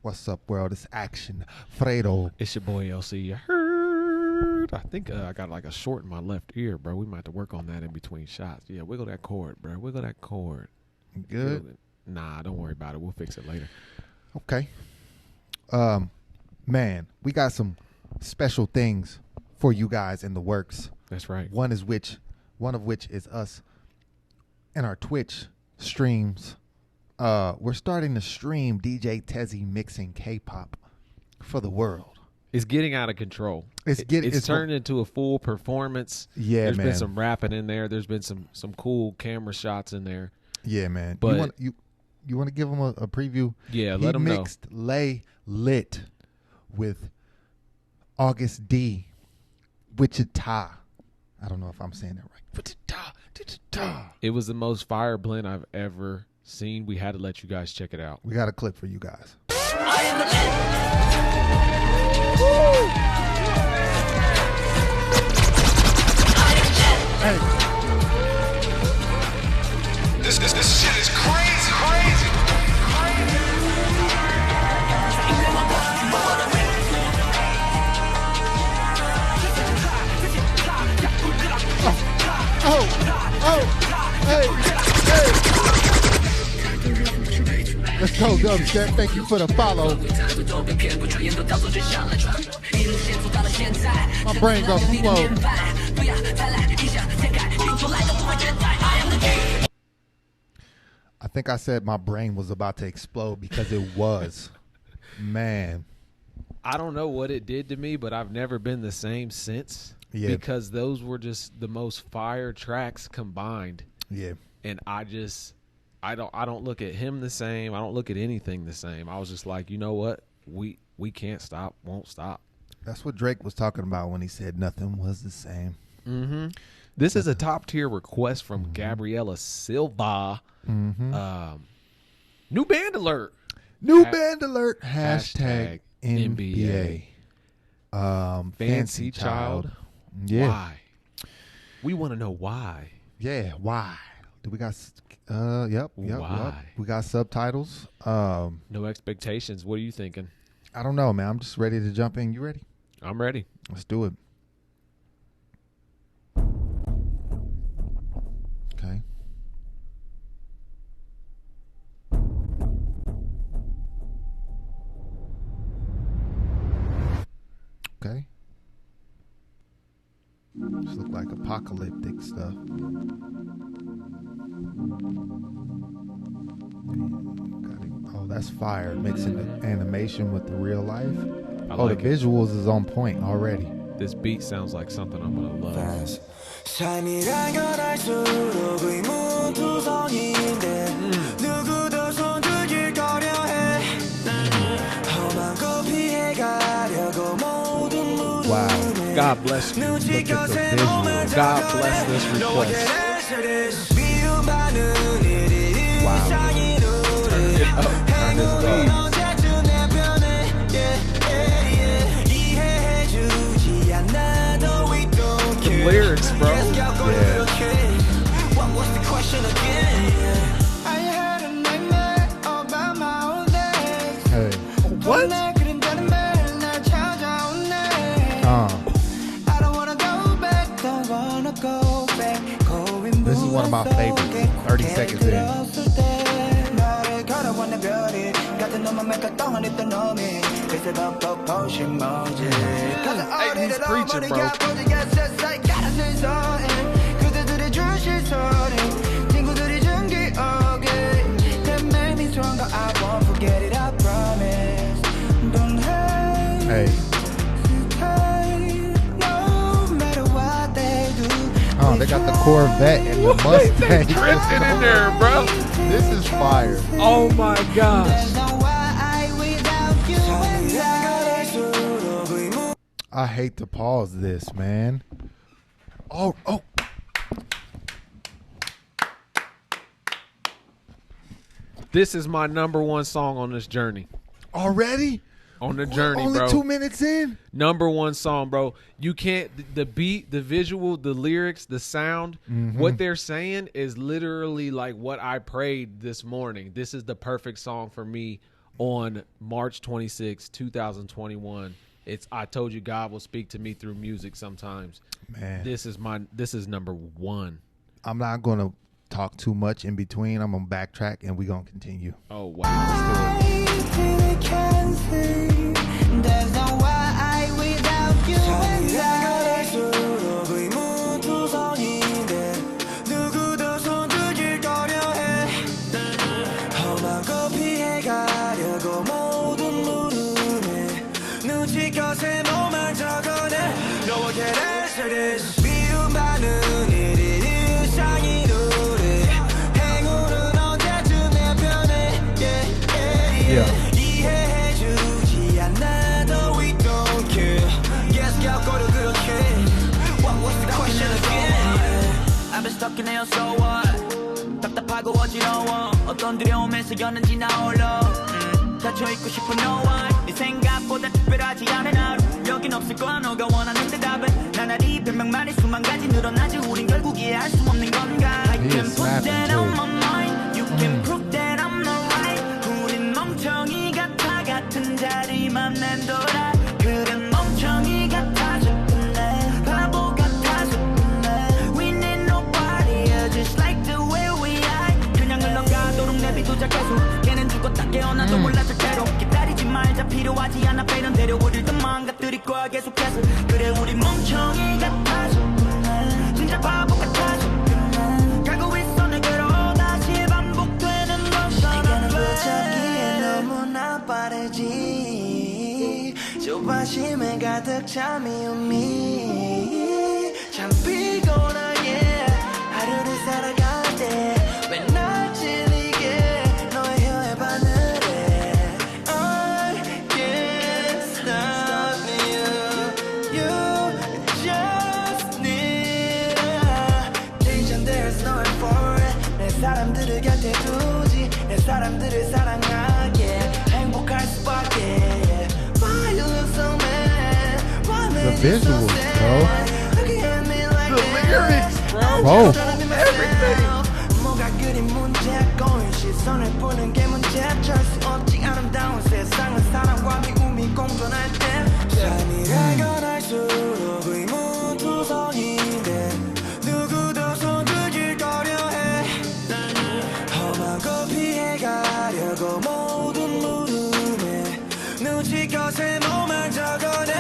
What's up, world? It's Action Fredo. It's your boy lcyaheard. I think I got like a short in my left ear, bro. We might have to work on that in between shots. Yeah, wiggle that cord, bro. Wiggle that cord. Good? Nah, don't worry about it. We'll fix it later. Okay. Man, we got some special things for you guys in the works. That's right. One of which is us and our Twitch streams. We're starting to stream DJ Tezzy mixing K-pop for the world. It's getting out of control. It's turned into a full performance. Yeah, There's man. been some rapping in there. There's been some cool camera shots in there. Yeah, man. But you want to give him a preview? Yeah, let him know. He mixed Lay Lit with August D. Wichita. I don't know if I'm saying that right. Wichita. It was the most fire blend I've ever seen. We had to let you guys check it out. We got a clip for you guys. Hey. This shit is crazy. Hey. Let's go, Dubstep. Thank you for the follow. My brain goes slow. I think I said my brain was about to explode because it was. Man. I don't know what it did to me, but I've never been the same since. Yeah. Because those were just the most fire tracks combined. Yeah. And I don't look at him the same. I don't look at anything the same. I was just like, you know what? We can't stop, won't stop. That's what Drake was talking about when he said nothing was the same. Mm-hmm. This is a top tier request from Gabriella Silva. Mm-hmm. New band alert. New band alert. Hashtag NBA. Fancy Child. Yeah. Why? We want to know why. Yeah. Why? Do we got? Yep. Why? We got subtitles. No expectations. What are you thinking? I don't know, man. I'm just ready to jump in. You ready? I'm ready. Let's do it. Okay. Okay. This look like apocalyptic stuff. Oh, that's fire. Mixing the animation with the real life. The visuals is on point already. This beat sounds like something I'm going to love. Wow. God bless you. Look at the visual. God bless this request. Wow. Turn it up. Turn this up. The lyrics, bro. Yeah. Hey. What? This is one of my favorites. 30 seconds in. Hey, he's preaching, bro. Hey. Oh, they got the Corvette and the Mustang. They drifted in there, bro. This is fire. Oh my gosh. I hate to pause this, man. Oh. This is my number one song on this journey. Already? On the journey, Only bro. 2 minutes in? Number one song, bro. You can't, the beat, the visual, the lyrics, the sound, what they're saying is literally like what I prayed this morning. This is the perfect song for me on March 26, 2021. It's I told you God will speak to me through music sometimes. Man, This is number one. I'm not gonna talk too much in between. I'm gonna backtrack and we're gonna continue. Oh wow. There's no why without you and 누구도 손들길 꺼려해 험하고 피해가려고 모든 물음에 눈치껏 새 몸을 적어내 No one can answer this 미움받는 일이 일상인 우리 행운은 언제쯤 내 편에 Yeah. 이해해주지 않아도 we don't care Guess 겪고도 그렇게 What was the question again I've been stuck in here so what 답답하고 어지러워 어떤 두려움에서였는지 나홀로 닫혀있고 싶은 no one 네 생각보다 특별하지 않은 하루 여긴 없을 거야 너가 원하는 대답은 나날이 변명만이 수만 가지 늘어나지 우린 결국 이해할 수 없는 건가 I He can is put snapping that too. on my mind You can prove that I'm not right 우린 멍청이 같아 같은 자리만 맴돌아 그댄 멍청이 같아서 끝내 바보 같아서 끝내 We need nobody else just like the way we are 그냥 흘러가도록 내비두자 계속 걔는 죽었다 깨어나도 몰라 절대로 기다리지 말자 필요하지 않아 배는 데려 우릴 더 망가뜨릴 거야 계속해서 그래 우리 멍청이 같아서 끝내 진짜 바보 같아서 끝내 가고 있어 내게로 다시 반복되는 motion 시간은 붙잡기에 너무나 빠르지 조바심에 가득 차 미움이 참 피곤하게 하루를 살아갈 때 맨날 찔리게 너의 혀에 바늘에 I can't stop you You just need Tension there's nowhere for it 내 사람들을 곁에 두지 내 사람들을 사랑하게 행복할 수밖에 Why you look so mad Why The make you so visuals, sad bro. Looking at me like The that lyrics, bro. I'm Both. trying to be myself. 뭐가 그리 문제고 시선을 보는 게 문제 어쩔 수 없지 아름다운 세상은 사랑과 미움이 공존할 때 삶이라곤 할수록 의문투성인데 누구도 손들길 꺼려해 험하고 피해가려고 모든 물음에 눈치껏 새 몸을 적어내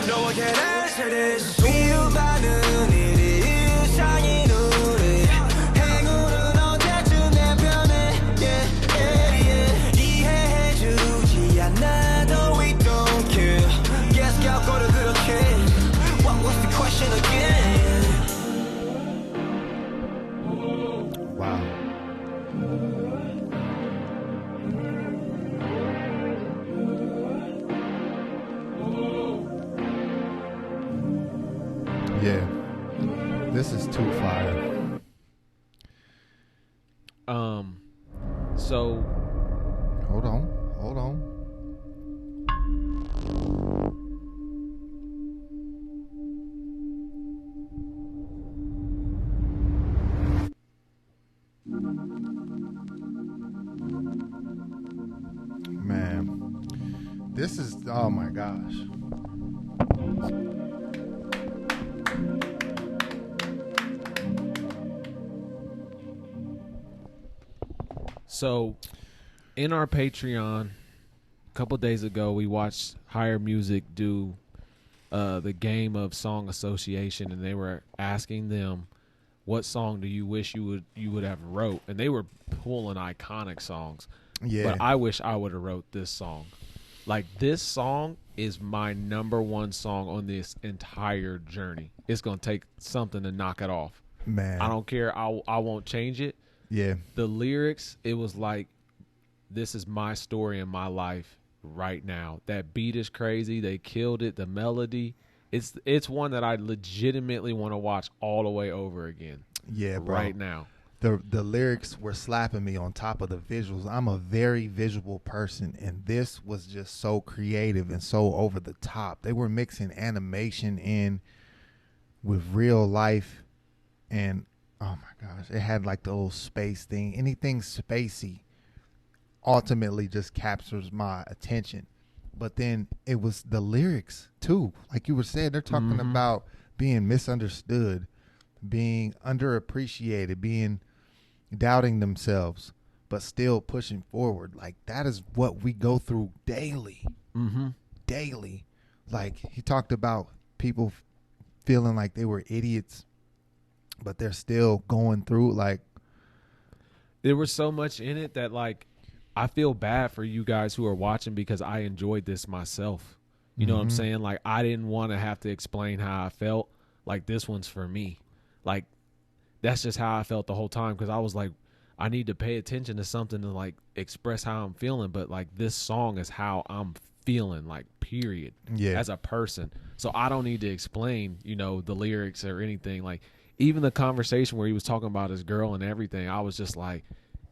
No one can answer this 미움받는 일이 일상인 우리 행운은 언제쯤 내 편에 이해해주지 않아도 we don't care Guess 겪고도 그렇게 What was the question again Wow. Yeah. This is too fire. So Hold on. Hold on. Man. This is, oh my gosh. So, in our Patreon, a couple days ago, we watched Higher Music do the game of song association, and they were asking them, "What song do you wish you would have wrote?" And they were pulling iconic songs. Yeah. But I wish I would have wrote this song. Like, this song is my number one song on this entire journey. It's gonna take something to knock it off. Man. I don't care. I won't change it. Yeah. The lyrics, it was like, this is my story in my life right now. That beat is crazy. They killed it. The melody, it's one that I legitimately want to watch all the way over again. Yeah, bro. Right now. The lyrics were slapping me on top of the visuals. I'm a very visual person, and this was just so creative and so over the top. They were mixing animation in with real life, and oh my gosh, it had like the little space thing. Anything spacey, ultimately just captures my attention. But then it was the lyrics too. Like you were saying, they're talking about being misunderstood, being underappreciated, being doubting themselves, but still pushing forward. Like that is what we go through daily. Daily. Like he talked about people feeling like they were idiots, but they're still going through. Like there was so much in it that like I feel bad for you guys who are watching because I enjoyed this myself. You know what I'm saying? Like I didn't want to have to explain how I felt. Like this one's for me. Like that's just how I felt the whole time, because I was like, I need to pay attention to something to like express how I'm feeling, but like this song is how I'm feeling, like period. Yeah. As a person. So I don't need to explain, you know, the lyrics or anything. Like even the conversation where he was talking about his girl and everything, I was just like,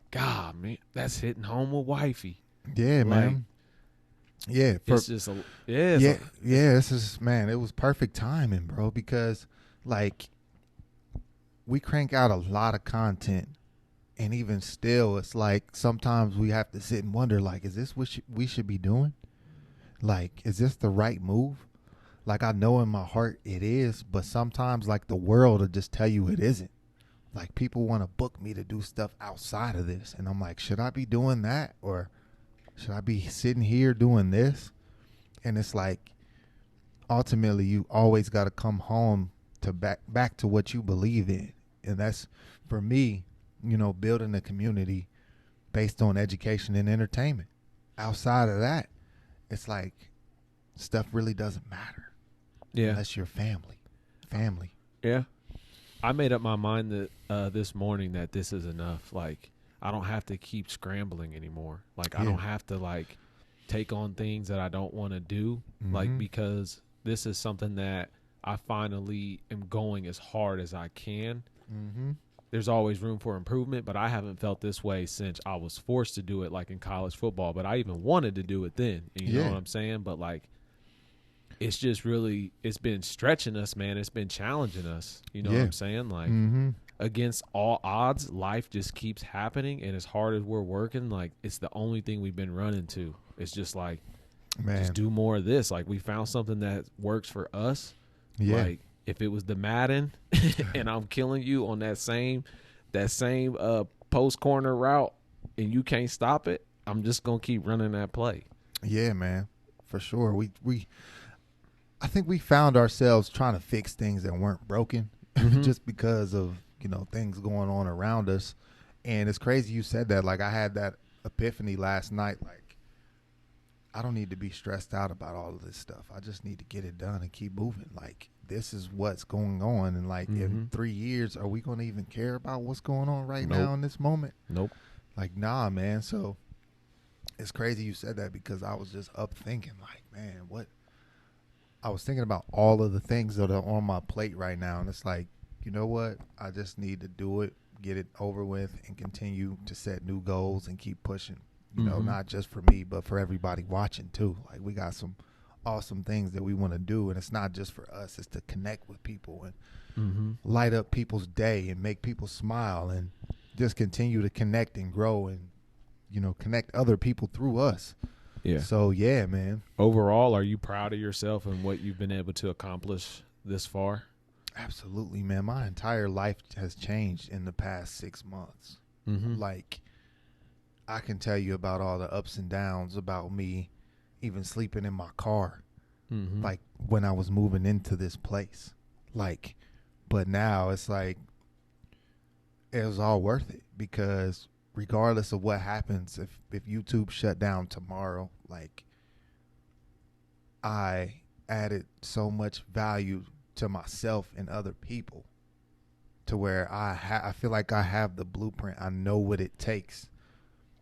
God, man, that's hitting home with wifey. Yeah, like, man. Yeah, it's just a This is, man, it was perfect timing, bro, because like we crank out a lot of content, and even still, it's like sometimes we have to sit and wonder, like, is this what we should be doing? Like, is this the right move? Like, I know in my heart it is, but sometimes, like, the world will just tell you it isn't. Like, people want to book me to do stuff outside of this, and I'm like, should I be doing that, or should I be sitting here doing this? And it's like, ultimately, you always got to come home to back to what you believe in. And that's, for me, you know, building a community based on education and entertainment. Outside of that, it's like stuff really doesn't matter. Yeah. Unless you're family. Yeah. I made up my mind that this morning that this is enough. Like, I don't have to keep scrambling anymore. Like, I don't have to, like, take on things that I don't want to do. Like, because this is something that I finally am going as hard as I can. There's always room for improvement, but I haven't felt this way since I was forced to do it, like in college football. But I even wanted to do it then. You know what I'm saying? But, like, it's just really, it's been stretching us, man. It's been challenging us. You know what I'm saying? Like, against all odds, life just keeps happening. And as hard as we're working, like, it's the only thing we've been running to. It's just like, just do more of this. Like, we found something that works for us. Like, if it was the Madden and I'm killing you on that same post corner route and you can't stop it, I'm just going to keep running that play. Yeah, man, for sure. I think we found ourselves trying to fix things that weren't broken just because of, you know, things going on around us. And it's crazy you said that. Like, I had that epiphany last night. Like, I don't need to be stressed out about all of this stuff. I just need to get it done and keep moving. Like, this is what's going on. And, like, in 3 years, are we going to even care about what's going on right now in this moment? Nope. Like, nah, man. So it's crazy you said that, because I was just up thinking, like, man, what? I was thinking about all of the things that are on my plate right now. And it's like, you know what? I just need to do it, get it over with, and continue to set new goals and keep pushing. You know, not just for me, but for everybody watching too. Like, we got some awesome things that we want to do, and it's not just for us. It's to connect with people and light up people's day and make people smile, and just continue to connect and grow, and, you know, connect other people through us. Yeah. So, yeah, man. Overall, are you proud of yourself and what you've been able to accomplish this far? Absolutely, man. My entire life has changed in the past 6 months. Like, I can tell you about all the ups and downs, about me even sleeping in my car, like when I was moving into this place. Like, but now it's like, it was all worth it, because regardless of what happens, if YouTube shut down tomorrow, like, I added so much value to myself and other people, to where I feel like I have the blueprint. I know what it takes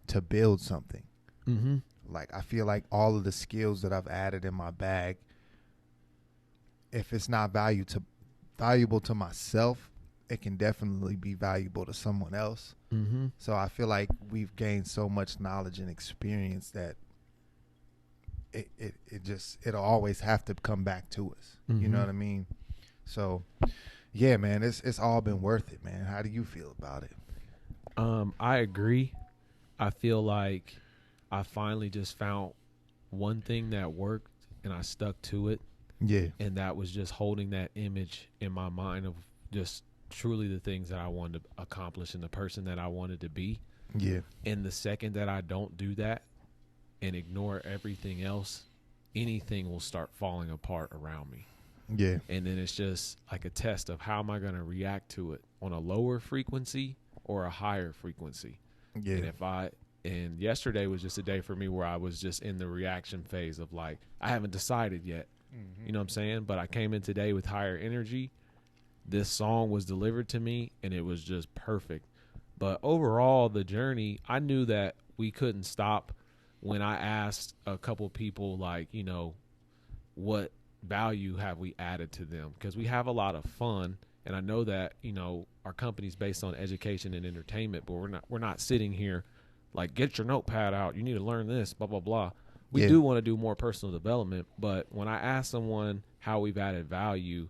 to build something. Like, I feel like all of the skills that I've added in my bag, if it's not valuable to myself, it can definitely be valuable to someone else. So I feel like we've gained so much knowledge and experience that it'll always have to come back to us. You know what I mean? So, yeah, man, it's all been worth it, man. How do you feel about it? I agree. I feel like I finally just found one thing that worked, and I stuck to it. Yeah. And that was just holding that image in my mind of just truly the things that I wanted to accomplish and the person that I wanted to be. Yeah. And the second that I don't do that and ignore everything else, anything will start falling apart around me. Yeah. And then it's just like a test of how am I going to react to it on a lower frequency or a higher frequency. Yeah. And yesterday was just a day for me where I was just in the reaction phase of like, I haven't decided yet. You know what I'm saying? But I came in today with higher energy. This song was delivered to me and it was just perfect. But overall, the journey, I knew that we couldn't stop when I asked a couple people, like, you know, what value have we added to them? Because we have a lot of fun. And I know that, you know, our company's based on education and entertainment, but we're not sitting here like, get your notepad out. You need to learn this, blah, blah, blah. We do want to do more personal development. But when I asked someone how we've added value,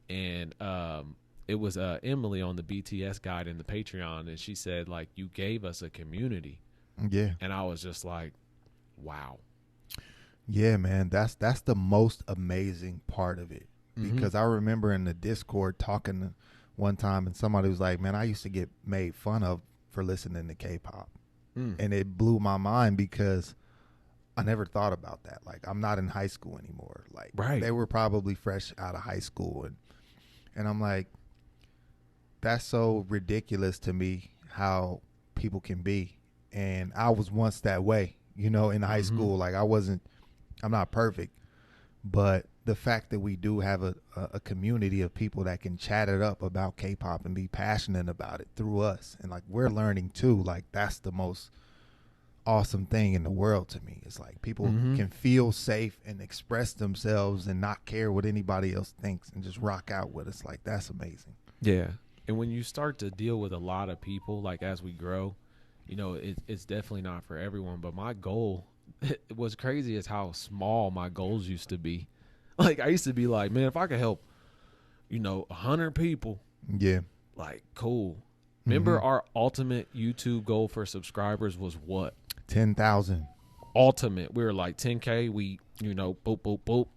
and it was Emily on the BTS guide in the Patreon, and she said, like, you gave us a community. Yeah. And I was just like, wow. Yeah, man, that's the most amazing part of it. Because I remember in the Discord talking one time, and somebody was like, man, I used to get made fun of for listening to K-pop. And it blew my mind because I never thought about that. Like, I'm not in high school anymore. Like, they were probably fresh out of high school. And I'm like, that's so ridiculous to me how people can be. And I was once that way, you know, in high school. Like, I'm not perfect. But the fact that we do have a community of people that can chat it up about K-pop and be passionate about it through us. And, like, we're learning, too. Like, that's the most awesome thing in the world to me. It's like people can feel safe and express themselves and not care what anybody else thinks and just rock out with us. Like, that's amazing. Yeah. And when you start to deal with a lot of people, like, as we grow, you know, it's definitely not for everyone. But my goal, it was crazy as how small my goals used to be. Like, I used to be like, man, if I could help, you know, 100 people, like, cool. Remember our ultimate YouTube goal for subscribers was what? 10,000. Ultimate. We were like 10K. We, you know, boop, boop, boop.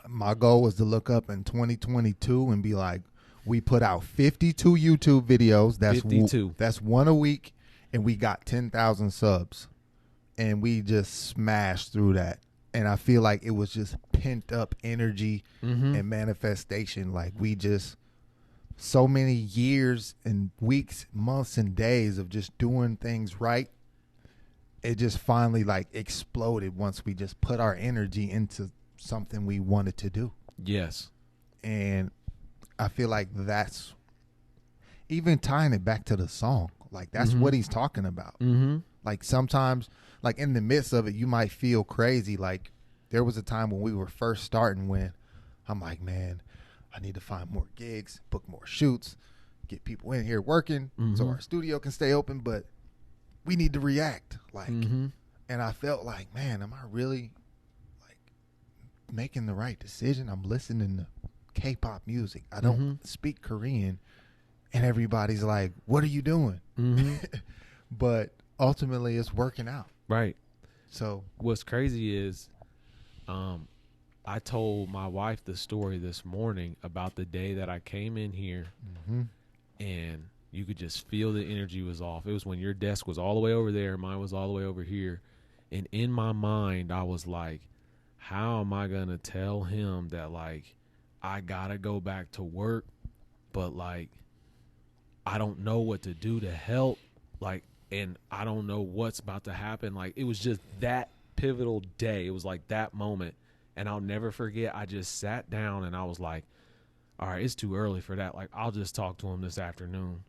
My goal was to look up in 2022 and be like, we put out 52 YouTube videos. That's 52. That's one a week. And we got 10,000 subs. And we just smashed through that. And I feel like it was just pent up energy and manifestation. Like, we just, so many years and weeks, months and days of just doing things right. It just finally, like, exploded once we just put our energy into something we wanted to do. Yes. And I feel like that's, even tying it back to the song, like, that's what he's talking about. Like, sometimes, like, in the midst of it, you might feel crazy. Like, there was a time when we were first starting when I'm like, man, I need to find more gigs, book more shoots, get people in here working so our studio can stay open, but we need to react. Like, and I felt like, man, am I really, like, making the right decision? I'm listening to K-pop music. I don't speak Korean, and everybody's like, what are you doing? But ultimately, it's working out. Right. So what's crazy is I told my wife the story this morning about the day that I came in here and you could just feel the energy was off. It was when your desk was all the way over there, mine was all the way over here. And in my mind, I was like, how am I going to tell him that, like, I got to go back to work, but, like, I don't know what to do to help, like, and I don't know what's about to happen. Like, it was just that pivotal day. It was like that moment. And I'll never forget, I just sat down and I was like, all right, it's too early for that. Like, I'll just talk to him this afternoon.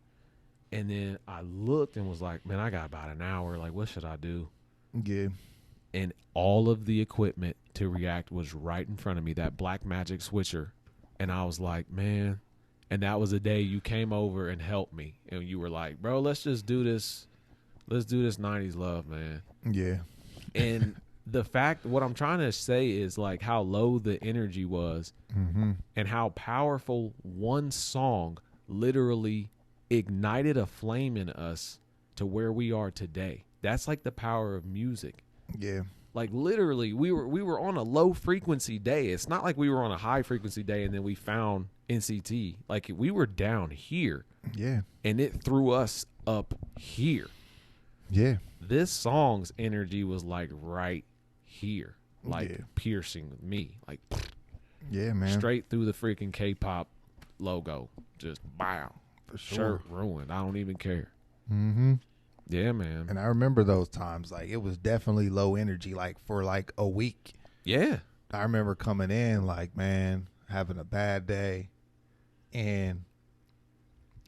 And then I looked and was like, man, I got about an hour. Like, what should I do? yeah, And all of the equipment to react was right in front of me, that Black Magic switcher. And I was like, man. And that was the day you came over and helped me. And you were like, bro, let's just do this. Let's do this 90s love, man. yeah. And the fact, what I'm trying to say is, like, how low the energy was and how powerful one song literally ignited a flame in us to where we are today. That's like the power of music. Yeah. Like literally, we were on a low frequency day. It's not like we were on a high frequency day and then we found NCT. Like we were down here. Yeah. And it threw us up here. Yeah. This song's energy was like right here, like Yeah. piercing me, like Yeah, man. straight through the freaking K-pop logo. Just bow. For sure. Shirt ruined. I don't even care. Mm-hmm. Yeah, man. And I remember those times. Like, it was definitely low energy, like, for, like, a week. Yeah. I remember coming in, like, man, having a bad day. And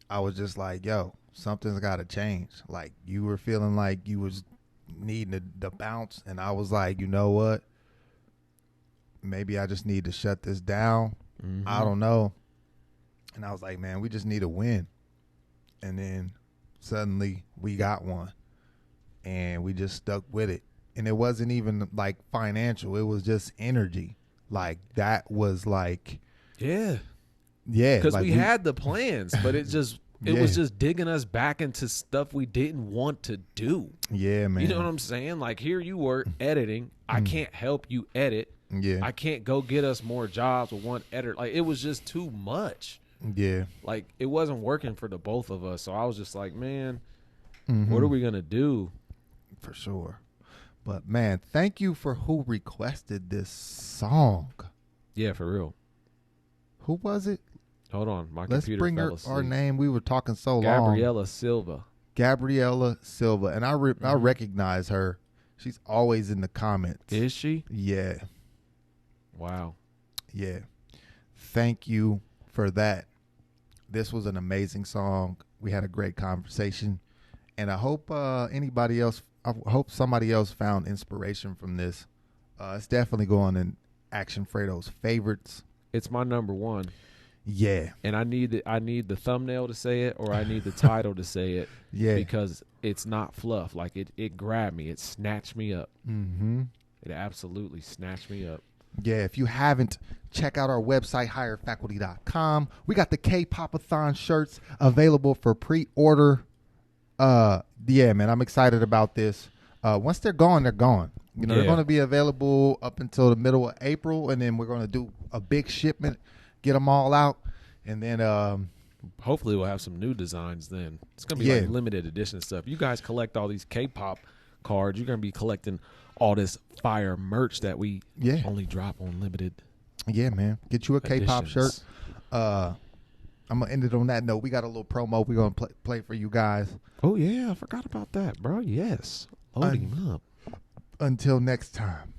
I was just like, yo, something's got to change. Like, you were feeling like you was needing the bounce. And I was like, you know what? Maybe I just need to shut this down. Mm-hmm. I don't know. And I was like, man, we just need a win. And then suddenly we got one. And we just stuck with it. And it wasn't even like financial. It was just energy. Like that was like, Yeah. yeah. Because like we had the plans, but it was Yeah. just digging us back into stuff we didn't want to do. Yeah, man. You know what I'm saying? Like here you were editing. I can't help you edit. Yeah. I can't go get us more jobs with one editor. Like it was just too much. Yeah. Like it wasn't working for the both of us. So I was just like, man, Mhm. what are we gonna do? For sure. But man, thank you for who requested this song. Yeah, for real. Who was it? Hold on, my Let's computer bring fell her asleep. our name. We were talking so long. Gabriella Silva. Gabriella Silva. And I recognize her. She's always in the comments. Is she? Yeah. Wow. Yeah. Thank you for that. This was an amazing song. We had a great conversation. And I hope somebody else found inspiration from this. It's definitely going in Action Fredo's favorites. It's my number one. Yeah. And I need the thumbnail to say it, or I need the title to say it. Yeah. Because it's not fluff. Like it grabbed me. It snatched me up. Mm-hmm. It absolutely snatched me up. Yeah, if you haven't, check out our website, higherfaculty.com. We got the K-Pop-a-thon shirts available for pre-order. Yeah, man, I'm excited about this. Once they're gone, they're gone. You know, they're Yeah. going to be available up until the middle of April, and then we're going to do a big shipment, get them all out, and then Hopefully we'll have some new designs then. It's going to be Yeah. like limited edition stuff. You guys collect all these K-pop cards. You're going to be collecting all this fire merch that we only drop on limited yeah, man, get you a K-pop shirt. editions. I'm going to end it on that note. We got a little promo we're going to play for you guys. Oh, yeah. I forgot about that, bro. Yes. Loading up. Until next time.